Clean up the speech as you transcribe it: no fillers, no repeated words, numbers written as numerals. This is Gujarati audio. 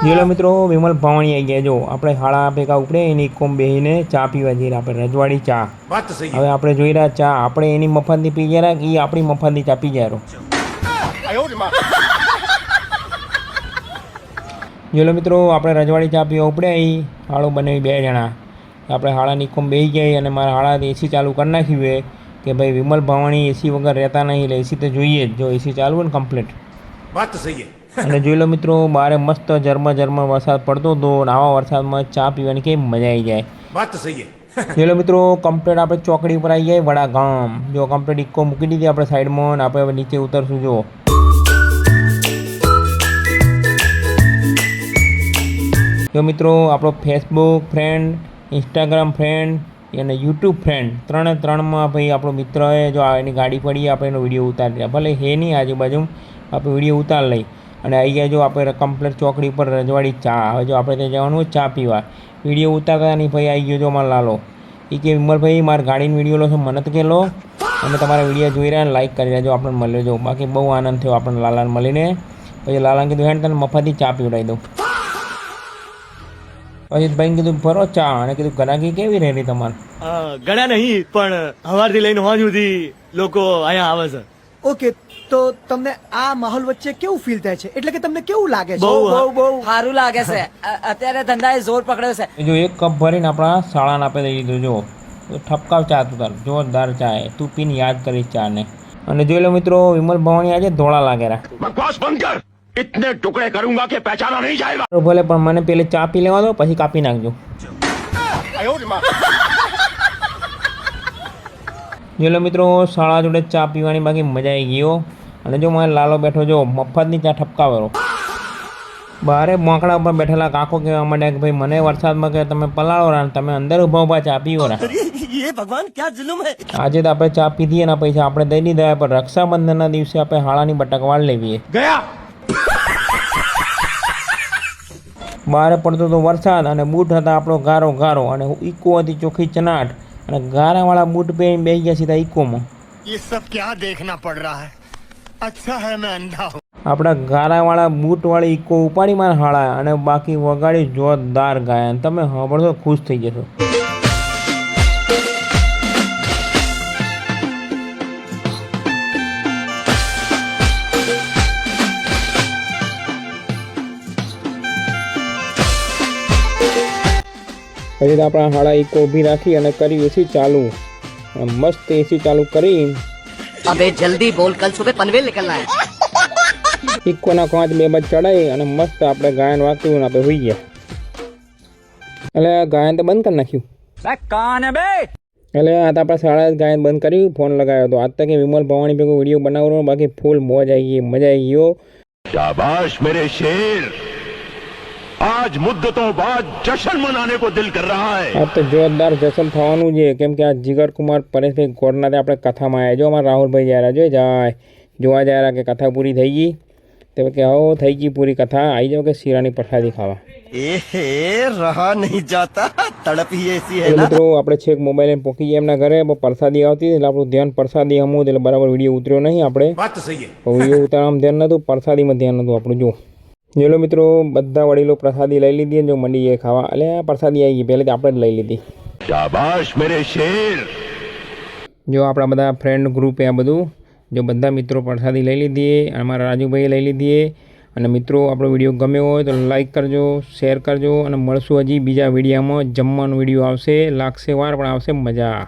જોયેલો મિત્રો વિમલ ભાવણી આવી ગયા. જો આપણે હાળા ભેગા ઉપડે એની કોમ બેહીને ચા પીવા જઈએ. આપણે રજવાડી ચા. હવે આપણે જોઈ રહ્યા ચા આપણે એની મફતની પી ગયા કે એ આપણી મફતની ચા પી ગયા. જોયેલો મિત્રો આપણે રજવાડી ચા પીવા ઉપડે અહીં હાળો બનાવી 2 જણા. આપણે હાળાની કોમ બેસી ગયા અને મારા હાળા એસી ચાલુ કરી નાખ્યું છે કે ભાઈ વિમલ ભાવણી એસી વગર રહેતા નહીં એટલે એસી તો જોઈએ જ. જો એસી ચાલુ હોય ને કમ્પ્લીટ વાત તો સહી. અને જોઈ લો મિત્રો બારે મસ્ત ઝરમર વરસાદ પડતો હતો અને આવા વરસાદમાં ચા પીવાની કેવી મજા આવી જાય. વાત તો સહી. જોઈ લો મિત્રો કમ્પ્લીટ આપણે ચોકડી ઉપર આવી જાય વડા ગામ. જો કમ્પ્લીટ ઇકો મૂકી દીધી આપણે સાઈડમાં અને આપણે હવે નીચે ઉતરશું. જો જો મિત્રો આપણો ફેસબુક ફ્રેન્ડ, ઇન્સ્ટાગ્રામ ફ્રેન્ડ અને યુટ્યુબ ફ્રેન્ડ ત્રણમાં ભાઈ આપણો મિત્ર એ જો એની ગાડી પડી આપણે એનો વિડીયો ઉતારી રહ્યા. ભલે હે નહીં આજુબાજુ આપણે વિડીયો ઉતાર લઈ અને આવી ગયા. જો આપણે કમ્પ્લીટ ચોકડી ઉપર રજવાડી ચા. હવે જો આપણે ત્યાં જવાનું હોય ચા પીવા વિડીયો ઉતારતા નહીં ભાઈ આવી ગયો જો મારા લાલો. એ કે વિમલભાઈ મારા ગાડીનો વિડીયો લો છો મને તો કે લો અને તમારા વિડીયો જોઈ રહ્યા લાઈક કરી રહ્યા. જો આપણને મળ્યો. જો બાકી બહુ આનંદ થયો આપણને લાલાને મળીને. પછી લાલાને કીધું હેડ તને મફતથી ચા પીવડાવી દઉં. પછી ભાઈ કીધું ફરો ચા અને કીધું ગરાગી કેવી રહેલી તમારે? ગણા નહીં પણ સવારથી લઈને હોજ સુધી લોકો અહીંયા આવે છે. ઓકે તો તમને આ માહોલ વચ્ચે કેવું ફીલ થાય છે? એટલે કે તમને કેવું લાગે છે? બહુ સારું લાગે છે. અત્યારે ધંધાએ જોર પકડ્યો છે. જો એક કપ ભરીને આપણા શાળાને આપી દઈ દીધું. જો ઠપકાવ ચા તું તાર જોરદાર ચા તું પીને યાદ કરીશ ચા ને. અને જોઈ લો મિત્રો વિમલ ભવાણી આજે ધોળા લાગેલા. બકવાસ બંધ કર. इतने टुकड़े करूंगा कि पहचाना नहीं जाएगा. ભલે પણ મને પેલે ચા પી લેવા દો પછી કાપી નાખજો. જોઈ મિત્રો શાળા જોડે ચા પીવાની બાકી મજા આવી ગયો. અને જો મારે લાલો બેઠો જો મફતની ચા ઠપકાવેલો. બારે મોકળા ઉપર બેઠેલા કાકો કહેવા માંડ્યા કે ભાઈ મને વરસાદમાં કે તમે પલાળો રા તમે અંદર ઉભા ચા પીવો રા. ભગવાન ક્યાં જુલુમ હે. આજે તો આપણે ચા પીધી એના પૈસા આપણે દઈ દીધા પણ રક્ષાબંધનના દિવસે આપણે હાળાની બટક વાળ લેવીએ ગયા. બહાર પડતો તો વરસાદ અને બૂટ હતા આપણો ગારો અને ઇકો હતી ચોખ્ખી ચનાટ અને ગારાવાળા બૂટ પહેરીને બેસી ગયા સીધા ઇકોમાં. ये सब क्या देखना पड़ रहा है. अच्छा है मैं अंधा हूं. આપણા ગારાવાળા બૂટવાળી ઇકો ઉપાડી મારા હાળા અને બાકી વગાડી જોરદાર ગાયન. તમે સાંભળશો ખુશ થઈ જશો. પછી આપણા હાળા ઇકો ઊભી રાખી અને કરી એસી ચાલુ. મસ્ત એસી ચાલુ કરી. અબે જલ્દી બોલ કલ સુબહ પનવેલ निकलना है. ઇકોના કાંચ 2 બાજુ ચડાવી અને મસ્ત આપણે ગાયન વાગ્યું આપણે હોઈ ગયા. એટલે ગાયન તો બંધ કરી નાખ્યું. એટલે આ તો આપણે શાળા ગાયન બંધ કર્યું ફોન લગાવ્યો તો. આજ તક વિમલ ભવાણી ભેગો વિડીયો બનાવવાનો બાકી ફૂલ મોજ આવી ગઈ મજા આવી ગયો. शाबाश मेरे शेर. आज मुद्दतों बाद जश्न मनाने को दिल कर रहा है. આ તો જોરદાર જશ્ન થવાનું છે કેમ કે આ જીગર કુમાર પરેશભાઈ ગોરનાથે આપણે કથામાં આવ્યા. જો અમારા રાહુલભાઈ જાય જોવા જાય કે કથા પૂરી થઈ ગઈ. તો કે હો થઈ ગઈ પૂરી કથા આવી જાવ કે શીરાની પ્રસાદી ખાવા. रहा नहीं जाता तड़प ही ऐसी है. મિત્રો આપણે છેક મોબાઈલ પોકી ગયા એમના ઘરે પ્રસાદી આવતી એટલે આપણું ધ્યાન પ્રસાદી હમું એટલે બરાબર વિડીયો ઉતર્યો નહીં આપણે. વિડીયો ઉતારવામાં ધ્યાન નહોતું પ્રસાદીમાં ધ્યાન નહોતું આપણું. જોયેલો મિત્રો બધા વડીલો પ્રસાદી લઈ લીધી જો મંડી જાય ખાવા. એટલે પ્રસાદી આવી ગઈ પહેલેથી આપણે જ લઈ લીધી. शाबाश मेरे शेर. જો આપણા બધા ફ્રેન્ડ ગ્રુપ આ બધું જો બધા મિત્રો પ્રસાદી લઈ લીધી. અમારા રાજુભાઈએ લઈ લીધી. અને મિત્રો આપણો વિડીયો ગમ્યો હોય તો લાઈક કરજો, શેર કરજો અને મળશું હજી બીજા વિડીયોમાં. જમવાનો વિડીયો આવશે, લાગશે વાર પણ આવશે મજા.